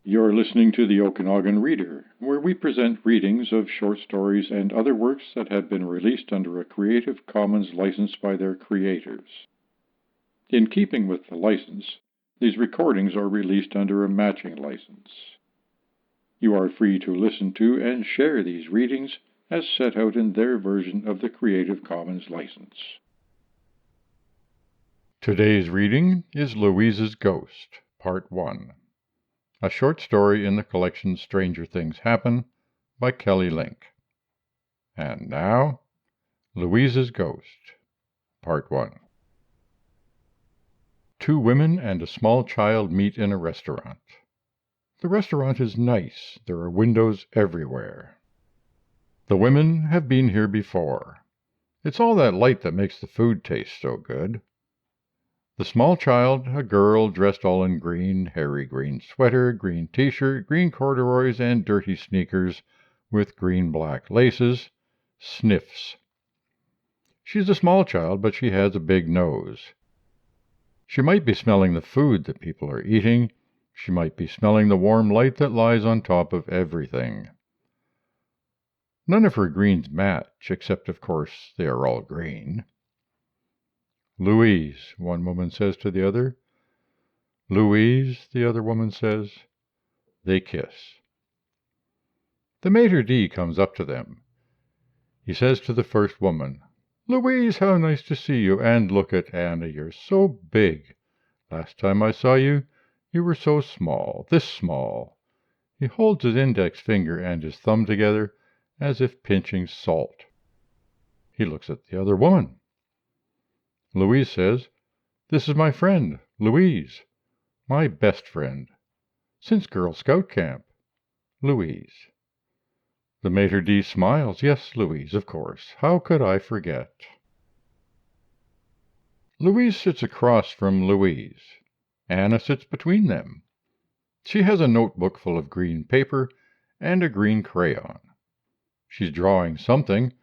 You're listening to the Okanagan Reader, where we present readings of short stories and other works that have been released under a Creative Commons license by their creators. In keeping with the license, these recordings are released under a matching license. You are free to listen to and share these readings as set out in their version of the Creative Commons license. Today's reading is Louise's Ghost, Part 1. A short story in the collection Stranger Things Happen by Kelly Link. And now, Louise's Ghost, Part 1. Two women and a small child meet in a restaurant. The restaurant is nice. There are windows everywhere. The women have been here before. It's all that light that makes the food taste so good. The small child, a girl dressed all in green, hairy green sweater, green t-shirt, green corduroys, and dirty sneakers with green-black laces, sniffs. She's a small child, but she has a big nose. She might be smelling the food that people are eating. She might be smelling the warm light that lies on top of everything. None of her greens match, except, of course, they are all green. "Louise," one woman says to the other. "Louise," the other woman says. They kiss. The maitre d' comes up to them. He says to the first woman, "Louise, how nice to see you. And look at Anna, you're so big. Last time I saw you, you were so small, this small." He holds his index finger and his thumb together as if pinching salt. He looks at the other woman. Louise says, "This is my friend, Louise. My best friend. Since Girl Scout camp. Louise." The maitre d' smiles. "Yes, Louise, of course. How could I forget?" Louise sits across from Louise. Anna sits between them. She has a notebook full of green paper and a green crayon. She's drawing something,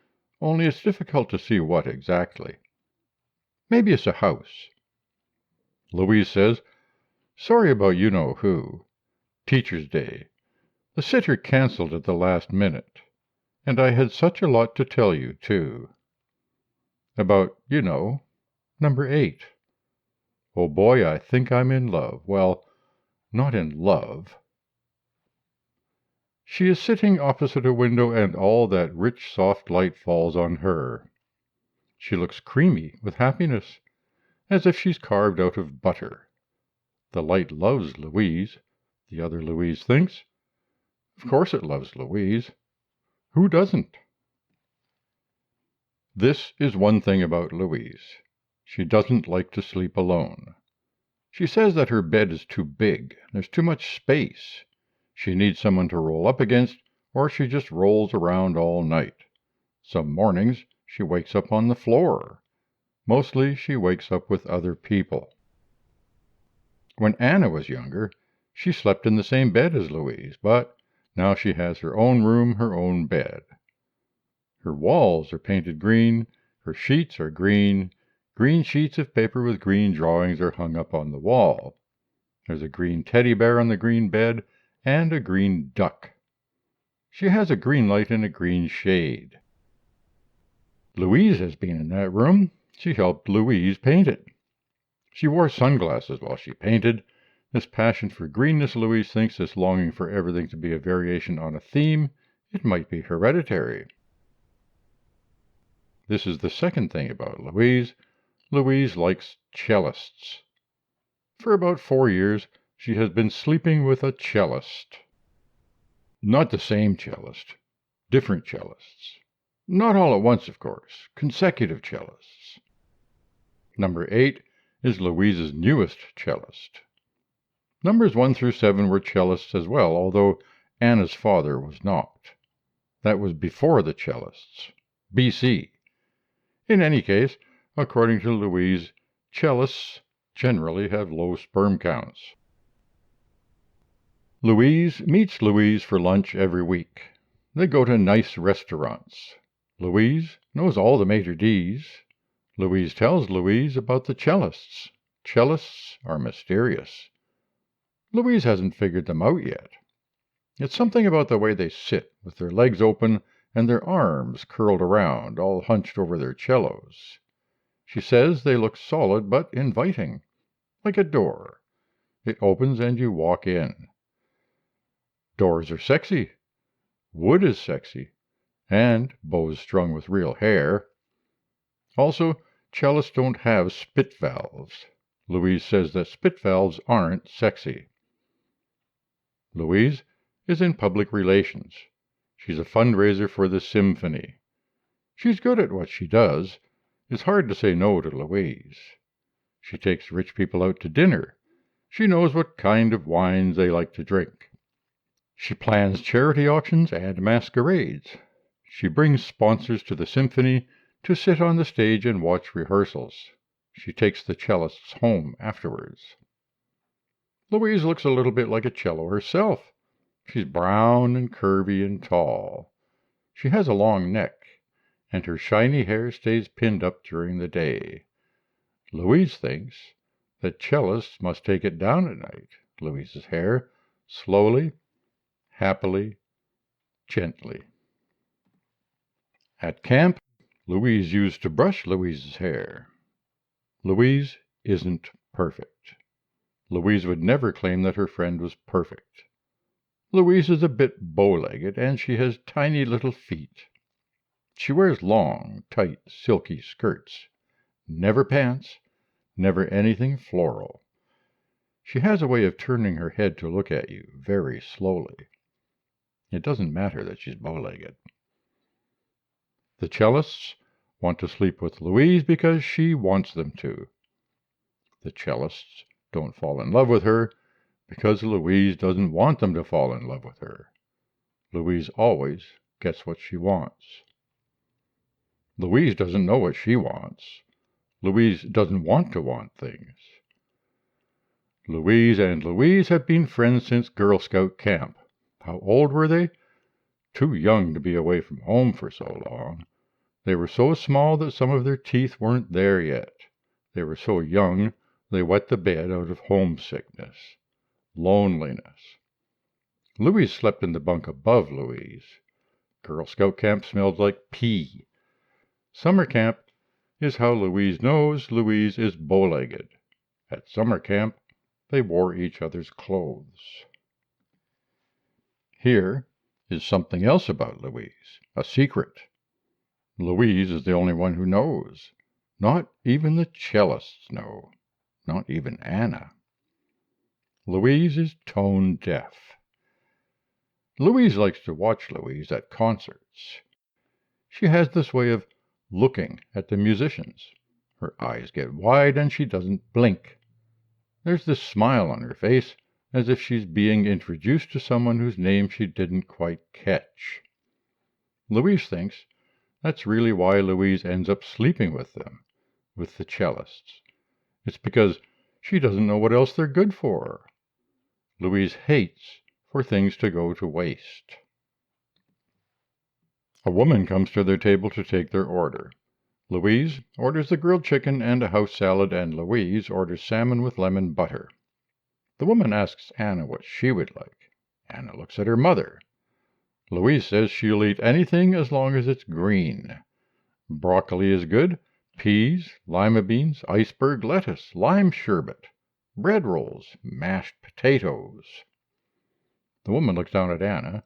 only it's difficult to see what exactly. Maybe it's a house. Louise says, "Sorry about you-know-who. Teacher's Day. The sitter canceled at the last minute. And I had such a lot to tell you, too. About, number 8. Oh boy, I think I'm in love. Well, not in love." She is sitting opposite a window, and all that rich, soft light falls on her. She looks creamy with happiness, as if she's carved out of butter. The light loves Louise, the other Louise thinks. Of course it loves Louise. Who doesn't? This is one thing about Louise. She doesn't like to sleep alone. She says that her bed is too big. There's too much space. She needs someone to roll up against, or she just rolls around all night. Some mornings she wakes up on the floor. Mostly she wakes up with other people. When Anna was younger, she slept in the same bed as Louise, but now she has her own room, her own bed. Her walls are painted green, her sheets are green. Green sheets of paper with green drawings are hung up on the wall. There's a green teddy bear on the green bed, and a green duck. She has a green light and a green shade. Louise has been in that room. She helped Louise paint it. She wore sunglasses while she painted. This passion for greenness, Louise thinks, this longing for everything to be a variation on a theme, it might be hereditary. This is the second thing about Louise. Louise likes cellists. For about 4 years, she has been sleeping with a cellist. Not the same cellist, different cellists. Not all at once, of course, consecutive cellists. Number 8 is Louise's newest cellist. Numbers 1 through 7 were cellists as well, although Anna's father was not. That was before the cellists, BC. In any case, according to Louise, cellists generally have low sperm counts. Louise meets Louise for lunch every week. They go to nice restaurants. Louise knows all the maitre d's. Louise tells Louise about the cellists. Cellists are mysterious. Louise hasn't figured them out yet. It's something about the way they sit, with their legs open and their arms curled around, all hunched over their cellos. She says they look solid but inviting, like a door. It opens and you walk in. Doors are sexy. Wood is sexy. And bows strung with real hair. Also, cellists don't have spit valves. Louise says that spit valves aren't sexy. Louise is in public relations. She's a fundraiser for the symphony. She's good at what she does. It's hard to say no to Louise. She takes rich people out to dinner. She knows what kind of wines they like to drink. She plans charity auctions and masquerades. She brings sponsors to the symphony to sit on the stage and watch rehearsals. She takes the cellists home afterwards. Louise looks a little bit like a cello herself. She's brown and curvy and tall. She has a long neck, and her shiny hair stays pinned up during the day. Louise thinks that cellists must take it down at night, Louise's hair, slowly, happily, gently. At camp, Louise used to brush Louise's hair. Louise isn't perfect. Louise would never claim that her friend was perfect. Louise is a bit bow-legged, and she has tiny little feet. She wears long, tight, silky skirts. Never pants, never anything floral. She has a way of turning her head to look at you very slowly. It doesn't matter that she's bow-legged. The cellists want to sleep with Louise because she wants them to. The cellists don't fall in love with her because Louise doesn't want them to fall in love with her. Louise always gets what she wants. Louise doesn't know what she wants. Louise doesn't want to want things. Louise and Louise have been friends since Girl Scout camp. How old were they? Too young to be away from home for so long. They were so small that some of their teeth weren't there yet. They were so young they wet the bed out of homesickness, loneliness. Louise slept in the bunk above Louise. Girl Scout camp smelled like pee. Summer camp is how Louise knows Louise is bow-legged. At summer camp, they wore each other's clothes. Here is something else about Louise, a secret. Louise is the only one who knows. Not even the cellists know. Not even Anna. Louise is tone deaf. Louise likes to watch Louise at concerts. She has this way of looking at the musicians. Her eyes get wide and she doesn't blink. There's this smile on her face, as if she's being introduced to someone whose name she didn't quite catch. Louise thinks that's really why Louise ends up sleeping with them, with the cellists. It's because she doesn't know what else they're good for. Louise hates for things to go to waste. A woman comes to their table to take their order. Louise orders the grilled chicken and a house salad, and Louise orders salmon with lemon butter. The woman asks Anna what she would like. Anna looks at her mother. Louise says she'll eat anything as long as it's green. Broccoli is good, peas, lima beans, iceberg lettuce, lime sherbet, bread rolls, mashed potatoes. The woman looks down at Anna.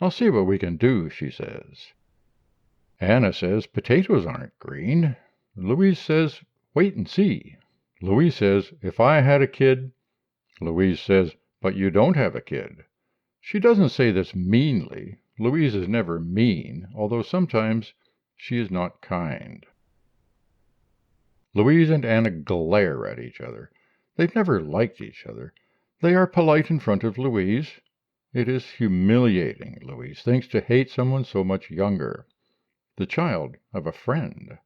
I'll see what we can do, she says. Anna says potatoes aren't green. Louise says, wait and see. Louise says, if I had a kid. Louise says, but you don't have a kid. She doesn't say this meanly. Louise is never mean, although sometimes she is not kind. Louise and Anna glare at each other. They've never liked each other. They are polite in front of Louise. It is humiliating, Louise thinks, to hate someone so much younger, the child of a friend.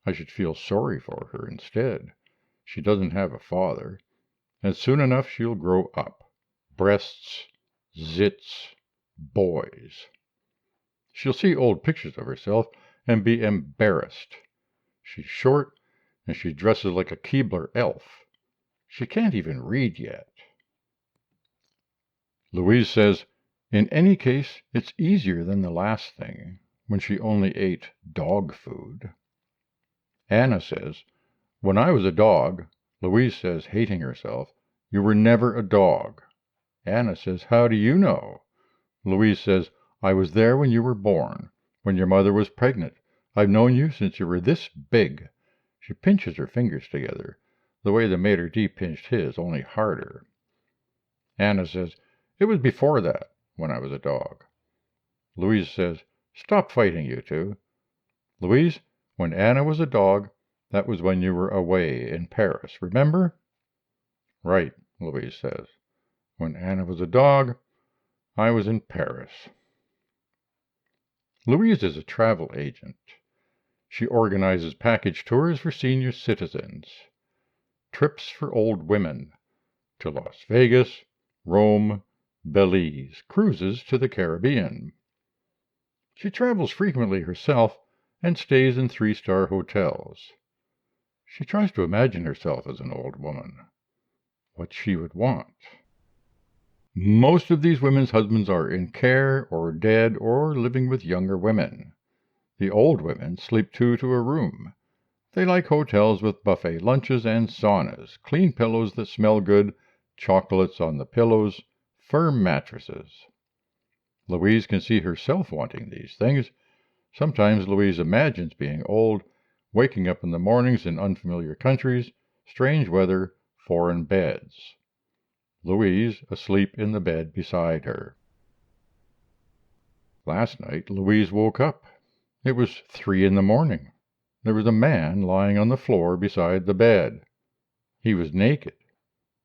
I should feel sorry for her instead. She doesn't have a father, and soon enough she'll grow up. Breasts, zits, boys. She'll see old pictures of herself and be embarrassed. She's short, and she dresses like a Keebler elf. She can't even read yet. Louise says, in any case, it's easier than the last thing, when she only ate dog food. Anna says, when I was a dog. Louise says, hating herself, you were never a dog. Anna says, how do you know? Louise says, I was there when you were born, when your mother was pregnant. I've known you since you were this big. She pinches her fingers together, the way the maitre d' pinched his, only harder. Anna says, it was before that, when I was a dog. Louise says, stop fighting, you two. Louise, when Anna was a dog, that was when you were away in Paris, remember? Right, Louise says. When Anna was a dog, I was in Paris. Louise is a travel agent. She organizes package tours for senior citizens, trips for old women to Las Vegas, Rome, Belize, cruises to the Caribbean. She travels frequently herself and stays in 3-star hotels. She tries to imagine herself as an old woman, what she would want. Most of these women's husbands are in care or dead or living with younger women. The old women sleep two to a room. They like hotels with buffet lunches and saunas, clean pillows that smell good, chocolates on the pillows, firm mattresses. Louise can see herself wanting these things. Sometimes Louise imagines being old, waking up in the mornings in unfamiliar countries, strange weather, foreign beds. Louise asleep in the bed beside her. Last night Louise woke up. It was 3 a.m. There was a man lying on the floor beside the bed. He was naked.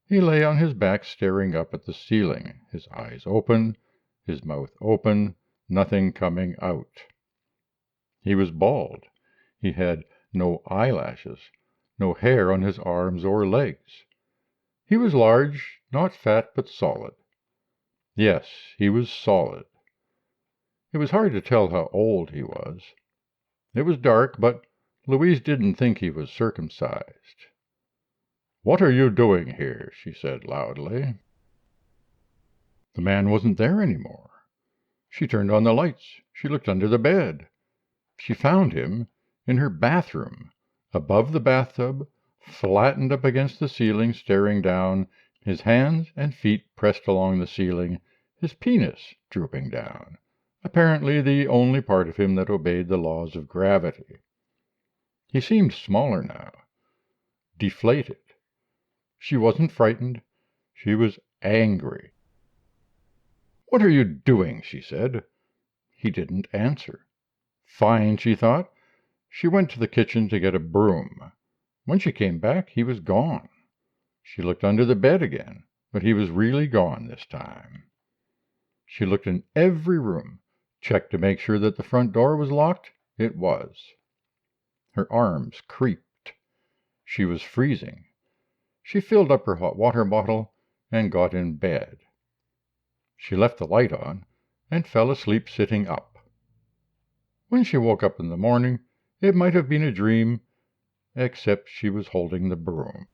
He lay on his back staring up at the ceiling, his eyes open, his mouth open, nothing coming out. He was bald. He had no eyelashes, no hair on his arms or legs. He was large, not fat, but solid. Yes, he was solid. It was hard to tell how old he was. It was dark, but Louise didn't think he was circumcised. "What are you doing here?" she said loudly. The man wasn't there anymore. She turned on the lights. She looked under the bed. She found him in her bathroom, above the bathtub, flattened up against the ceiling, staring down, his hands and feet pressed along the ceiling, his penis drooping down, apparently the only part of him that obeyed the laws of gravity. He seemed smaller now, deflated. She wasn't frightened. She was angry. "What are you doing?" she said. He didn't answer. Fine, she thought. She went to the kitchen to get a broom. When she came back, he was gone. She looked under the bed again, but he was really gone this time. She looked in every room, checked to make sure that the front door was locked. It was. Her arms creaked. She was freezing. She filled up her hot water bottle and got in bed. She left the light on and fell asleep sitting up. When she woke up in the morning, it might have been a dream, except she was holding the broom.